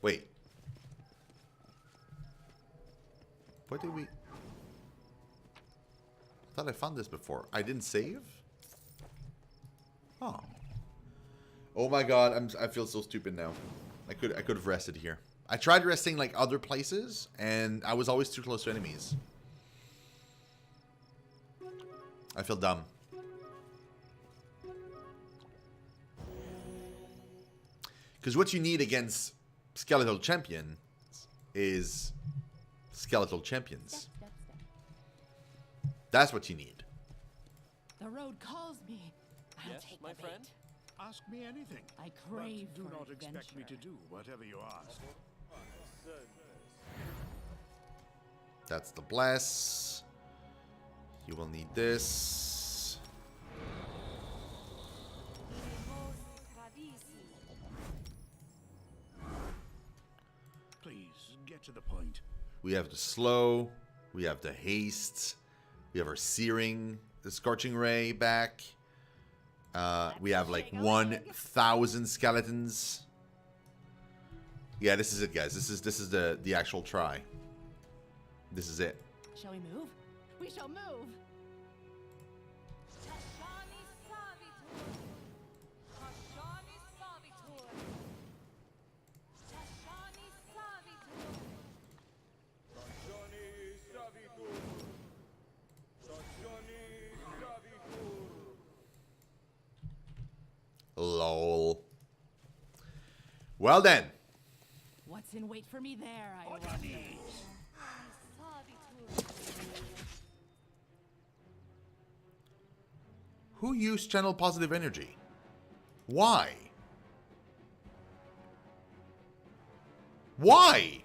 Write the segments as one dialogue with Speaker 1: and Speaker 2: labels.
Speaker 1: Wait. What did we... I thought I found this before. I didn't save? Oh. Oh my god, I feel so stupid now. I could have rested here. I tried resting like other places, and I was always too close to enemies. I feel dumb. Because what you need against skeletal champions is skeletal champions. That's what you need.
Speaker 2: The road calls me. I'll
Speaker 3: Yes,
Speaker 2: take
Speaker 3: my
Speaker 2: the
Speaker 3: friend.
Speaker 2: bait.
Speaker 4: Ask me anything.
Speaker 2: I crave
Speaker 4: But do
Speaker 2: for
Speaker 4: not expect me to
Speaker 2: adventure.
Speaker 4: do whatever you ask.
Speaker 1: That's the bless. You will need this.
Speaker 4: Please, get to the point.
Speaker 1: We have the slow. We have the haste. We have our searing, the scorching ray back. We have like 1,000 skeletons. Yeah, this is it, guys. This is the actual try. This is it.
Speaker 2: Shall we move? We shall move.
Speaker 1: Lol. Well then.
Speaker 2: What's in wait for me there? I wonder.
Speaker 1: Who used channel positive energy? Why? Why?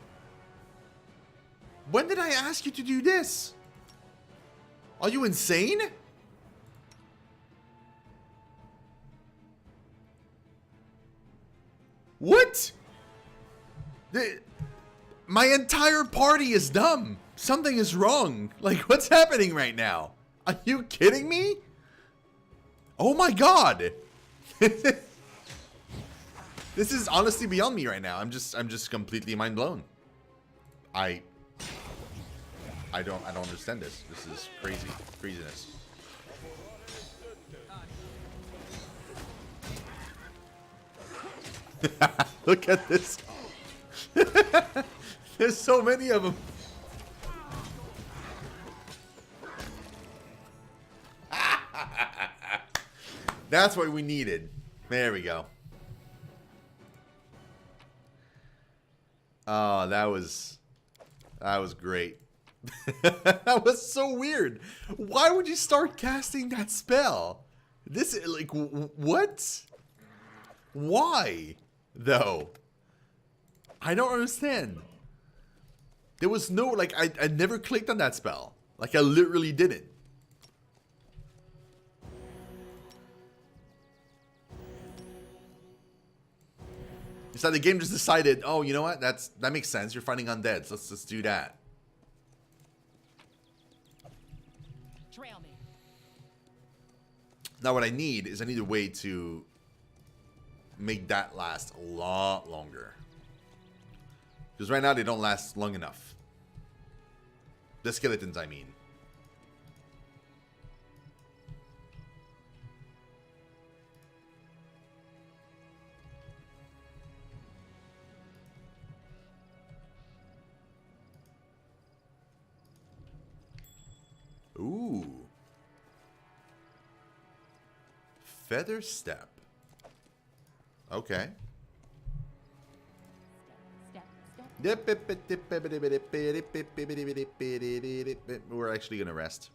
Speaker 1: When did I ask you to do this? Are you insane? What? My entire party is dumb. Something is wrong. Like, what's happening right now? Are you kidding me? Oh my god. This is honestly beyond me right now. I'm just completely mind blown. I don't understand this. This is crazy. Craziness. Look at this. There's so many of them. That's what we needed. There we go. Oh, that was great. That was so weird. Why would you start casting that spell? This, like, what? Why, though? I don't understand. There was no, like, I never clicked on that spell. Like, I literally didn't. It's like the game just decided, oh, you know what? That makes sense. You're fighting undeads. Let's just do that.
Speaker 2: Trail me.
Speaker 1: Now what I need is I need a way to make that last a lot longer. Because right now they don't last long enough. The skeletons, I mean. Ooh. Feather step. Okay.
Speaker 2: Step, step.
Speaker 1: We're actually gonna rest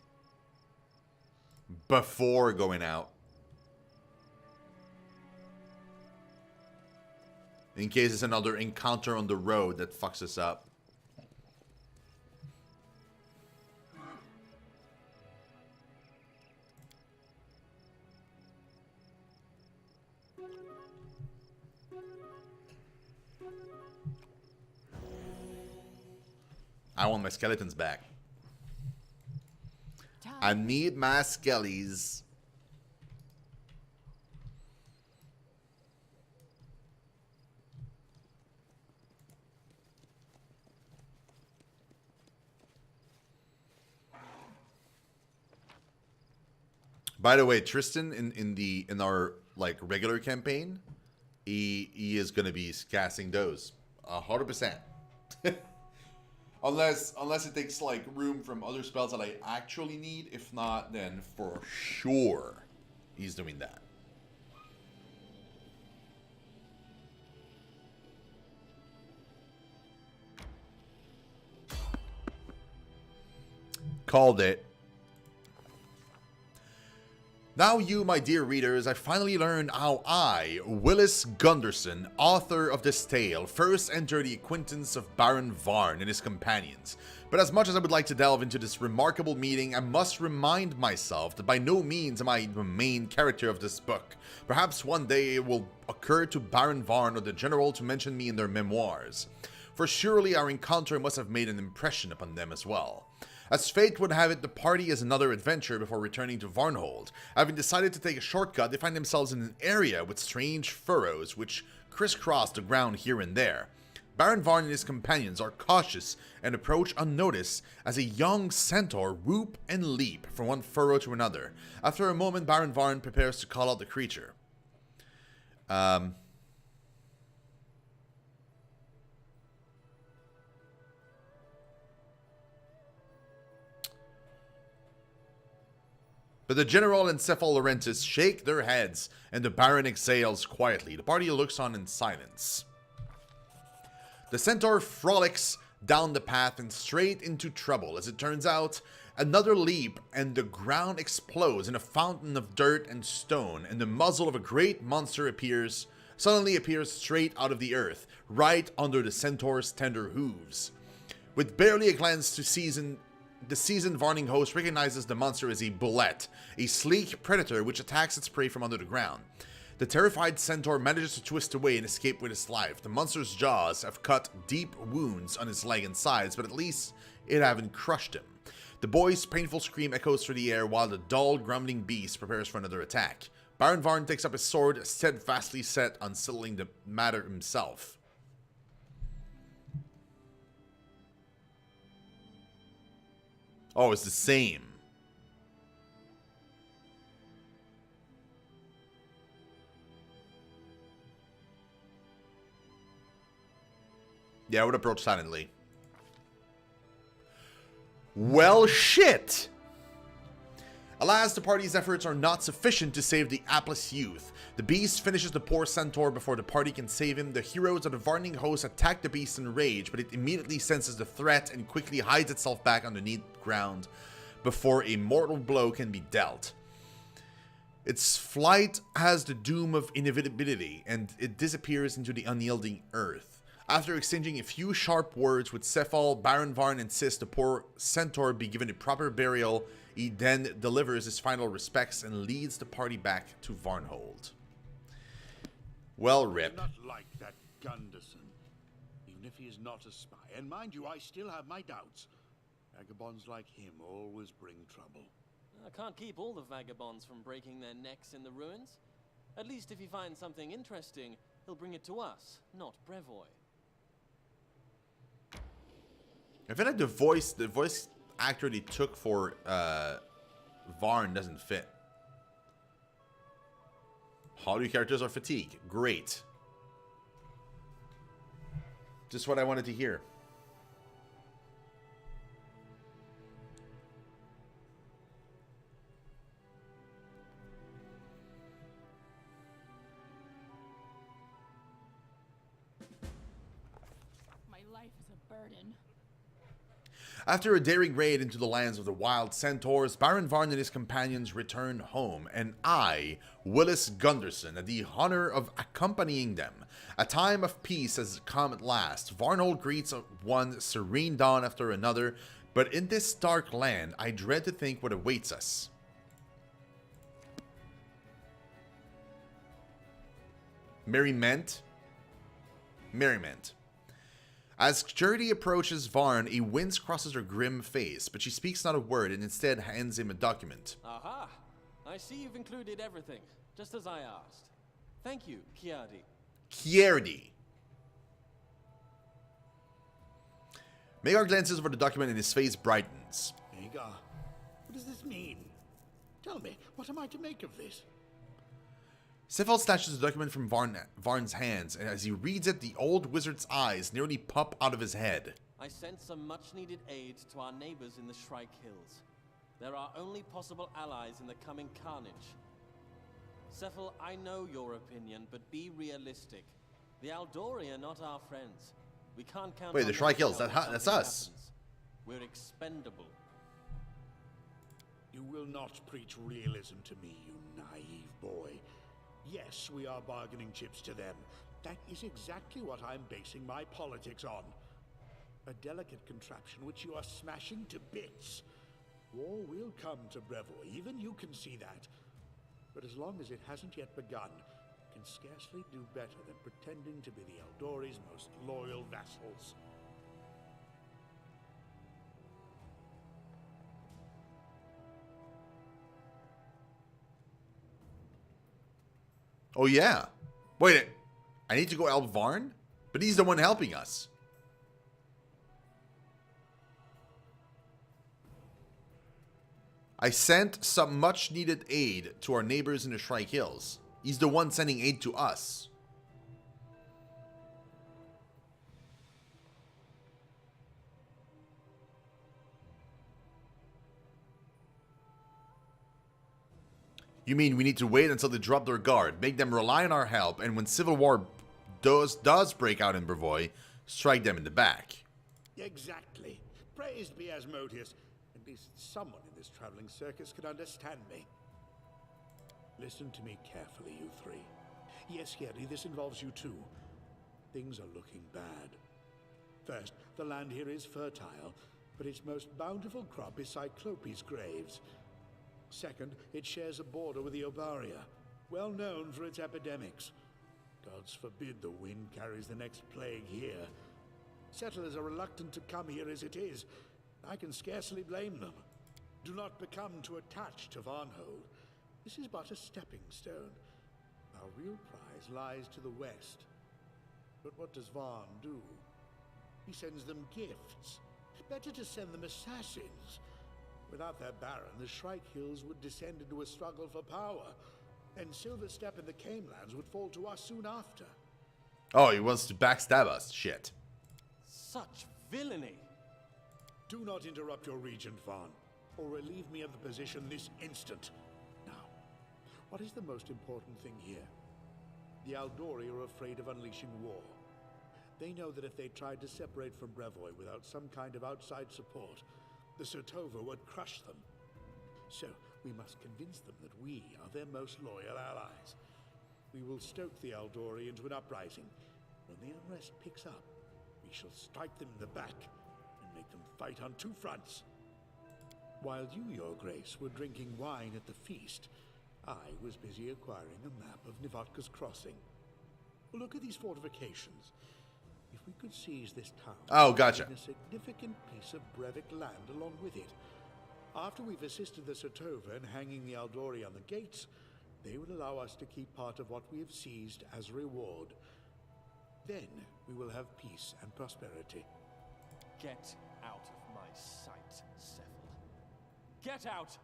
Speaker 1: before going out, in case it's another encounter on the road that fucks us up. I want my skeletons back. I need my skellies. By the way, Tristan in our like regular campaign, he is gonna be casting those 100%. Unless it takes like room from other spells that I actually need. If not, then for sure he's doing that. Called it. Now you, my dear readers, I finally learned how I, Willis Gunderson, author of this tale, first entered the acquaintance of Baron Varn and his companions. But as much as I would like to delve into this remarkable meeting, I must remind myself that by no means am I the main character of this book. Perhaps one day it will occur to Baron Varn or the General to mention me in their memoirs. For surely our encounter must have made an impression upon them as well. As fate would have it, the party has another adventure before returning to Varnhold. Having decided to take a shortcut, they find themselves in an area with strange furrows which crisscross the ground here and there. Baron Varn and his companions are cautious and approach unnoticed as a young centaur whoop and leap from one furrow to another. After a moment, Baron Varn prepares to call out the creature. But the General and Cephal Laurentis shake their heads, and the Baron exhales quietly. The party looks on in silence. The centaur frolics down the path and straight into trouble. As it turns out, another leap and the ground explodes in a fountain of dirt and stone, and the muzzle of a great monster suddenly appears straight out of the earth, right under the centaur's tender hooves. With barely a glance to the seasoned Varning host recognizes the monster as a bullet, a sleek predator which attacks its prey from under the ground. The terrified centaur manages to twist away and escape with his life. The monster's jaws have cut deep wounds on his leg and sides, but at least it haven't crushed him. The boy's painful scream echoes through the air while the dull, grumbling beast prepares for another attack. Baron Varn takes up his sword, steadfastly set on settling the matter himself. Oh, it's the same. Yeah, I would approach silently. Well, shit! Alas, the party's efforts are not sufficient to save the hapless youth. The beast finishes the poor centaur before the party can save him. The heroes of the Varning host attack the beast in rage, but it immediately senses the threat and quickly hides itself back underneath ground before a mortal blow can be dealt. Its flight has the doom of inevitability, and it disappears into the unyielding earth. After exchanging a few sharp words with Cephal, Baron Varn insists the poor centaur be given a proper burial. He then delivers his final respects and leads the party back to Varnhold. Well, rip.
Speaker 4: Not like that Gunderson, even if he is not a spy. And mind you, I still have my doubts. Vagabonds like him always bring trouble.
Speaker 3: I can't keep all the vagabonds from breaking their necks in the ruins. At least if he finds something interesting, he'll bring it to us, not Brevoy.
Speaker 1: I feel like the voice actor they took for Varn doesn't fit. All your characters are fatigued. Great. Just what I wanted to hear.
Speaker 2: My life is a burden.
Speaker 1: After a daring raid into the lands of the wild centaurs, Baron Varn and his companions return home, and I, Willis Gunderson, had the honor of accompanying them. A time of peace has come at last. Varnhold greets one serene dawn after another, but in this dark land, I dread to think what awaits us. Merriment. As Charity approaches Varn, a wince crosses her grim face, but she speaks not a word and instead hands him a document.
Speaker 3: Aha! I see you've included everything, just as I asked. Thank you, Chiardi.
Speaker 1: Magar glances over the document and his face brightens.
Speaker 4: Hagar, what does this mean? Tell me, what am I to make of this?
Speaker 1: Sifel snatches the document from Varn's hands, and as he reads it, the old wizard's eyes nearly pop out of his head.
Speaker 3: I sent some much-needed aid to our neighbors in the Shrike Hills. They're our only possible allies in the coming carnage. Sefel, I know your opinion, but be realistic. The Aldori are not our friends. We can't count
Speaker 1: Wait,
Speaker 3: on
Speaker 1: the
Speaker 3: them
Speaker 1: Shrike
Speaker 3: to
Speaker 1: Hills,
Speaker 3: help
Speaker 1: that's
Speaker 3: if
Speaker 1: us.
Speaker 3: something happens. We're expendable.
Speaker 4: You will not preach realism to me, you naive boy. Yes, we are bargaining chips to them. That is exactly what I'm basing my politics on. A delicate contraption which you are smashing to bits. War will come to Brevoy, even you can see that. But as long as it hasn't yet begun, it can scarcely do better than pretending to be the Eldori's most loyal vassals.
Speaker 1: Oh yeah. Wait, I need to go help Varn? But he's the one helping us. I sent some much needed aid to our neighbors in the Shrike Hills. He's the one sending aid to us. You mean we need to wait until they drop their guard, make them rely on our help, and when civil war does break out in Brevoy, strike them in the back?
Speaker 4: Exactly. Praised be Asmodeus. At least someone in this traveling circus could understand me. Listen to me carefully, you three. Yes, Harry, this involves you too. Things are looking bad. First, the land here is fertile, but its most bountiful crop is Cyclopes' graves. Second, it shares a border with the Obaria, well known for its epidemics. Gods forbid the wind carries the next plague here. Settlers are reluctant to come here as it is. I can scarcely blame them. Do not become too attached to Varnhold. This is but a stepping stone. Our real prize lies to the west. But what does Varn do? He sends them gifts. Better to send them assassins. Without their Baron, the Shrike Hills would descend into a struggle for power, and Silverstep and the Canelands would fall to us soon after.
Speaker 1: Oh, he wants to backstab us. Shit.
Speaker 3: Such villainy!
Speaker 4: Do not interrupt your regent, Varn, or relieve me of the position this instant. Now, what is the most important thing here? The Aldori are afraid of unleashing war. They know that if they tried to separate from Brevoy without some kind of outside support, the Sotova would crush them. So, we must convince them that we are their most loyal allies. We will stoke the Aldori into an uprising. When the unrest picks up, we shall strike them in the back and make them fight on two fronts. While you, Your Grace, were drinking wine at the feast, I was busy acquiring a map of Nivodka's Crossing. Look at these fortifications. If we could seize this town,
Speaker 1: Oh, gotcha.
Speaker 4: a significant piece of Brevik land along with it. After we've assisted the Sotova in hanging the Aldori on the gates, they would allow us to keep part of what we have seized as a reward. Then we will have peace and prosperity.
Speaker 3: Get out of my sight, Sefel. Get out!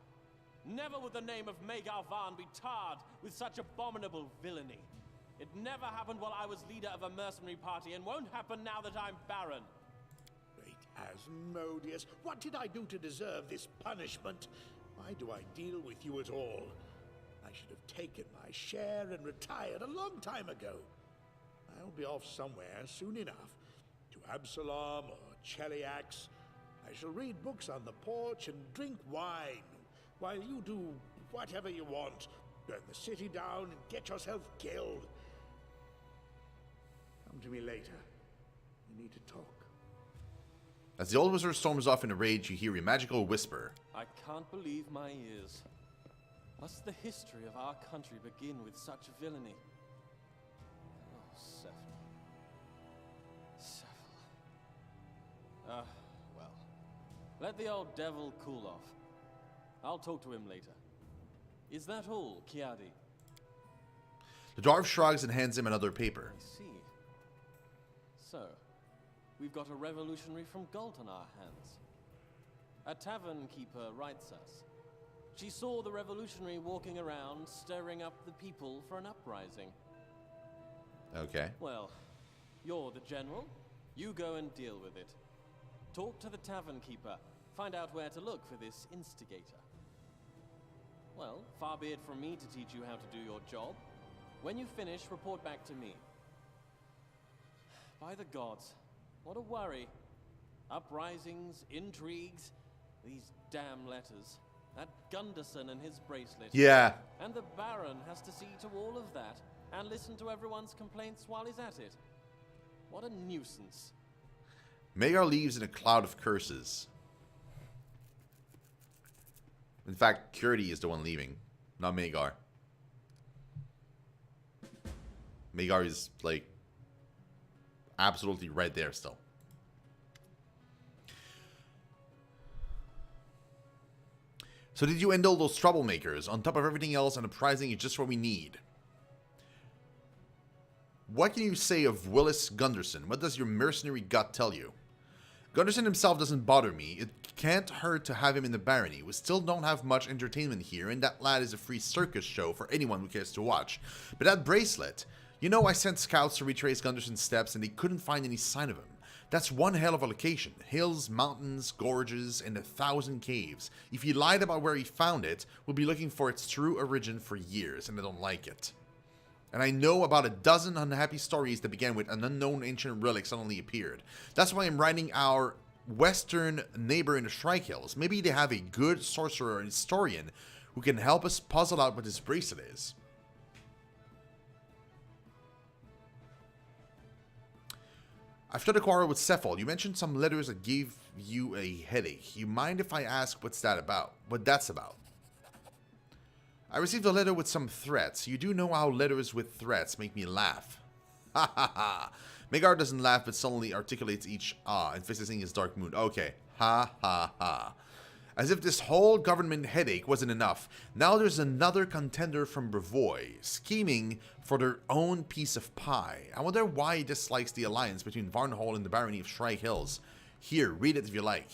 Speaker 3: Never would the name of Magar Varn be tarred with such abominable villainy. It never happened while I was leader of a mercenary party, and won't happen now that I'm Baron.
Speaker 4: Great Asmodeus, what did I do to deserve this punishment? Why do I deal with you at all? I should have taken my share and retired a long time ago. I'll be off somewhere soon enough. To Absalom or Cheliax. I shall read books on the porch and drink wine, while you do whatever you want. Burn the city down and get yourself killed. Come to me later. We need to talk.
Speaker 1: As the old wizard storms off in a rage, you hear a magical whisper.
Speaker 3: I can't believe my ears. Must the history of our country begin with such villainy? Oh, Sefel. Sefel. Well. Let the old devil cool off. I'll talk to him later. Is that all, Kiadi?
Speaker 1: The dwarf shrugs and hands him another paper.
Speaker 3: I see. So, we've got a revolutionary from Galt on our hands. A tavern keeper writes us. She saw the revolutionary walking around, stirring up the people for an uprising.
Speaker 1: Okay.
Speaker 3: Well, you're the general. You go and deal with it. Talk to the tavern keeper. Find out where to look for this instigator. Well, far be it from me to teach you how to do your job. When you finish, report back to me. By the gods, what a worry. Uprisings, intrigues, these damn letters. That Gunderson and his bracelet.
Speaker 1: Yeah.
Speaker 3: And the Baron has to see to all of that, and listen to everyone's complaints while he's at it. What a nuisance.
Speaker 1: Magar leaves in a cloud of curses. In fact, Curdy is the one leaving, not Magar. Magar is, like, absolutely right there still. So did you end all those troublemakers? On top of everything else, and uprising is just what we need. What can you say of Willis Gunderson? What does your mercenary gut tell you? Gunderson himself doesn't bother me. It can't hurt to have him in the barony. We still don't have much entertainment here, and that lad is a free circus show for anyone who cares to watch. But that bracelet... You know, I sent scouts to retrace Gunderson's steps, and they couldn't find any sign of him. That's one hell of a location. Hills, mountains, gorges, and 1,000 caves. If he lied about where he found it, we'll be looking for its true origin for years, and I don't like it. And I know about a dozen unhappy stories that began with an unknown ancient relic suddenly appeared. That's why I'm writing our western neighbor in the Shrike Hills. Maybe they have a good sorcerer or historian who can help us puzzle out what this bracelet is. After the quarrel with Cephal, you mentioned some letters that gave you a headache. You mind if I ask what's that about? What that's about? I received a letter with some threats. You do know how letters with threats make me laugh. Ha ha ha. Magar doesn't laugh but suddenly articulates each emphasizing his dark mood. Okay. Ha ha ha. As if this whole government headache wasn't enough, now there's another contender from Brevoy, scheming for their own piece of pie. I wonder why he dislikes the alliance between Varnhold and the barony of Shrike Hills. Here, read it if you like.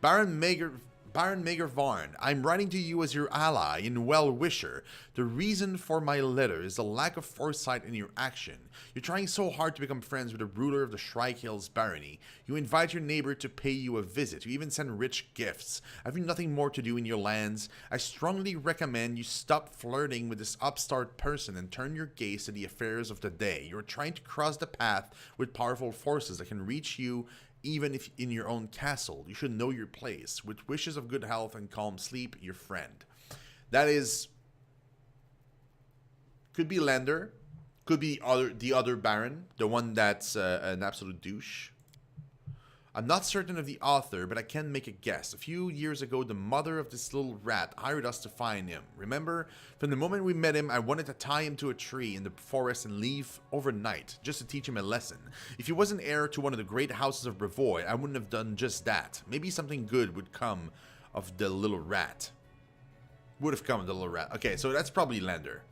Speaker 1: Baron Magar Varn, I'm writing to you as your ally and well-wisher. The reason for my letter is the lack of foresight in your action. You're trying so hard to become friends with the ruler of the Shrike Hills barony. You invite your neighbor to pay you a visit. You even send rich gifts. Have you nothing more to do in your lands? I strongly recommend you stop flirting with this upstart person and turn your gaze to the affairs of the day. You're trying to cross the path with powerful forces that can reach you even if in your own castle. You should know your place. With wishes of good health and calm sleep, your friend. That is... Could be Lander. Could be the other Baron. The one that's an absolute douche. I'm not certain of the author, but I can make a guess. A few years ago, the mother of this little rat hired us to find him. Remember? From the moment we met him, I wanted to tie him to a tree in the forest and leave overnight, just to teach him a lesson. If he wasn't heir to one of the great houses of Brevoy, I wouldn't have done just that. Maybe something good would come of the little rat. Would have come of the little rat. Okay, so that's probably Lander.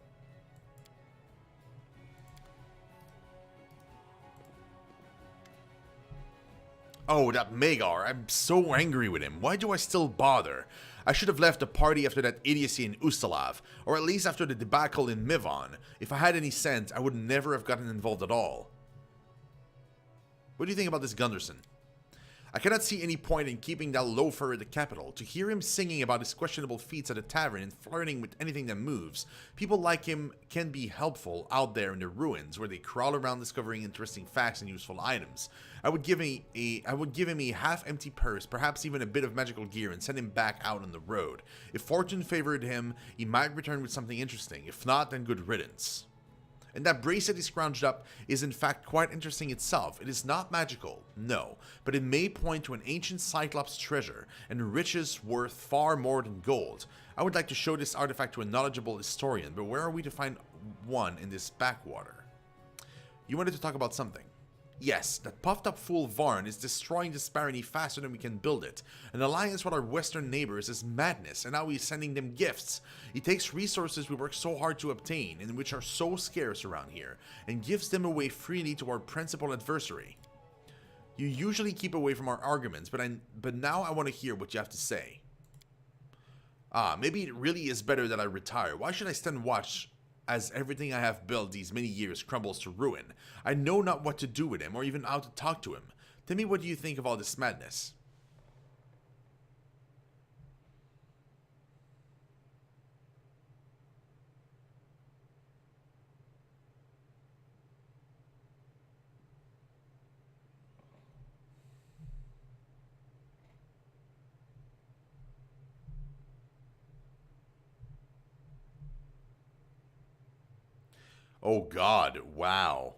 Speaker 1: Oh, that Magar. I'm so angry with him. Why do I still bother? I should have left the party after that idiocy in Ustalav, or at least after the debacle in Mivon. If I had any sense, I would never have gotten involved at all. What do you think about this Gunderson? I cannot see any point in keeping that loafer at the capital. To hear him singing about his questionable feats at a tavern and flirting with anything that moves, people like him can be helpful out there in the ruins where they crawl around discovering interesting facts and useful items. I would give him a half-empty purse, perhaps even a bit of magical gear, and send him back out on the road. If fortune favored him, he might return with something interesting. If not, then good riddance. And that bracelet he scrounged up is in fact quite interesting itself. It is not magical, no, but it may point to an ancient Cyclops treasure and riches worth far more than gold. I would like to show this artifact to a knowledgeable historian, but where are we to find one in this backwater? You wanted to talk about something. Yes, that puffed up fool Varn is destroying this barony faster than we can build it. An alliance with our western neighbors is madness, and now he's sending them gifts. He takes resources we work so hard to obtain, and which are so scarce around here, and gives them away freely to our principal adversary. You usually keep away from our arguments, but now I want to hear what you have to say. Ah, maybe it really is better that I retire. Why should I stand watch as everything I have built these many years crumbles to ruin? I know not what to do with him or even how to talk to him. Tell me, what do you think of all this madness? Oh god, wow.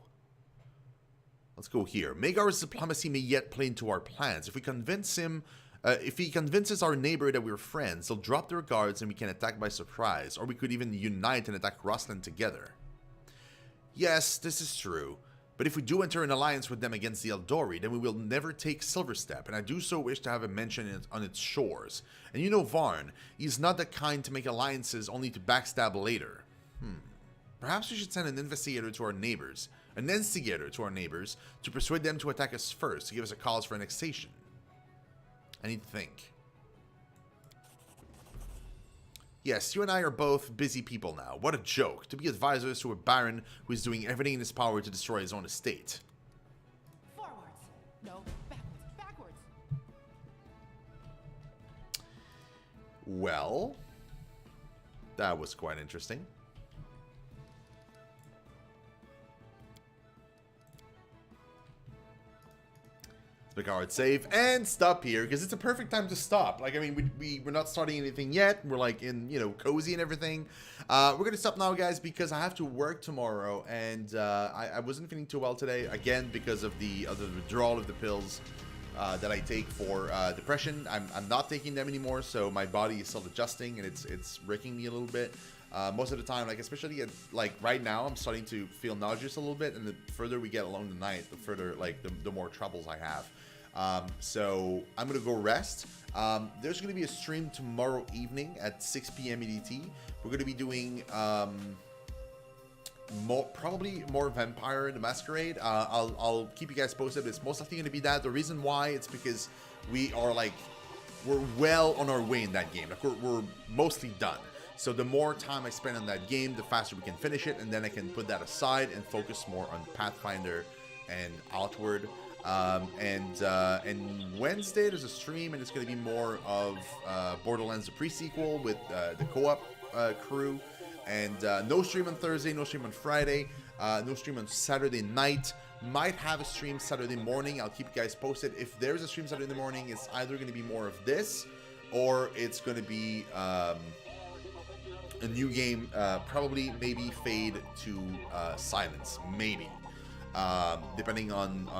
Speaker 1: Let's go here. Magar's diplomacy may yet play into our plans. If we convince him, if he convinces our neighbor that we're friends, they'll drop their guards and we can attack by surprise. Or we could even unite and attack Rosslyn together. Yes, this is true. But if we do enter an alliance with them against the Eldori, then we will never take Silverstep, and I do so wish to have a mention on its shores. And you know Varn, he's not the kind to make alliances only to backstab later. Perhaps we should send an instigator to our neighbors, to persuade them to attack us first, to give us a cause for annexation. I need to think. Yes, you and I are both busy people now. What a joke, to be advisors to a baron who is doing everything in his power to destroy his own estate.
Speaker 2: Forwards. No, backwards, backwards.
Speaker 1: Well, that was quite interesting. Make our hard save and stop here because it's a perfect time to stop. Like, I mean, we're not starting anything yet. We're like in, you know, cozy and everything. We're gonna stop now, guys, because I have to work tomorrow, and I wasn't feeling too well today again because of the withdrawal of the pills that I take for depression. I'm not taking them anymore, so my body is still adjusting, and it's wrecking me a little bit. Most of the time, like especially at, like right now, I'm starting to feel nauseous a little bit, and the further we get along the night, the further like the more troubles I have. So I'm gonna go rest. There's gonna be a stream tomorrow evening at 6 p.m. EDT. We're gonna be doing probably more Vampire the Masquerade. I'll keep you guys posted. It's most likely gonna be that. The reason why it's because we're well on our way in that game. Like we're mostly done. So the more time I spend on that game, the faster we can finish it, and then I can put that aside and focus more on Pathfinder and Outward. And Wednesday there's a stream, and it's going to be more of Borderlands the pre-sequel with the co-op crew. And no stream on Thursday, no stream on Friday, no stream on Saturday night. Might have a stream Saturday morning. I'll keep you guys posted. If there's a stream Saturday morning, it's either going to be more of this, or it's going to be a new game, probably maybe Fade to Silence, maybe. Depending on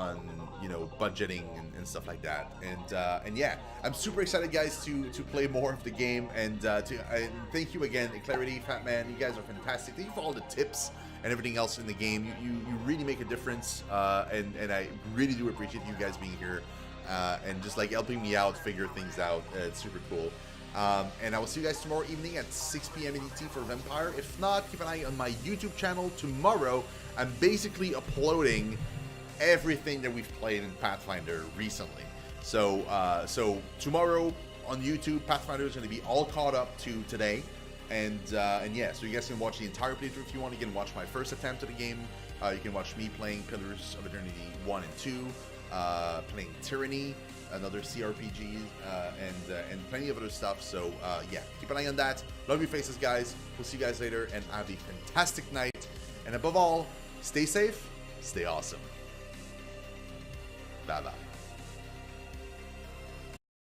Speaker 1: you know, budgeting and stuff like that, and yeah, I'm super excited, guys, to play more of the game, and thank you again, Clarity, Fat Man, you guys are fantastic. Thank you for all the tips and everything else in the game. You really make a difference, and I really do appreciate you guys being here, and just like helping me out figure things out. It's super cool. And I will see you guys tomorrow evening at 6 p.m. EDT for Vampire. If not, keep an eye on my YouTube channel. Tomorrow, I'm basically uploading everything that we've played in Pathfinder recently. So tomorrow on YouTube, Pathfinder is going to be all caught up to today. And yeah, so you guys can watch the entire playthrough if you want. You can watch my first attempt at the game. You can watch me playing Pillars of Eternity 1 and 2, playing Tyranny, another CRPG, and plenty of other stuff. So yeah, keep an eye on that. Love your faces, guys. We'll see you guys later, and have a fantastic night. And above all, stay safe, stay awesome. Bye bye.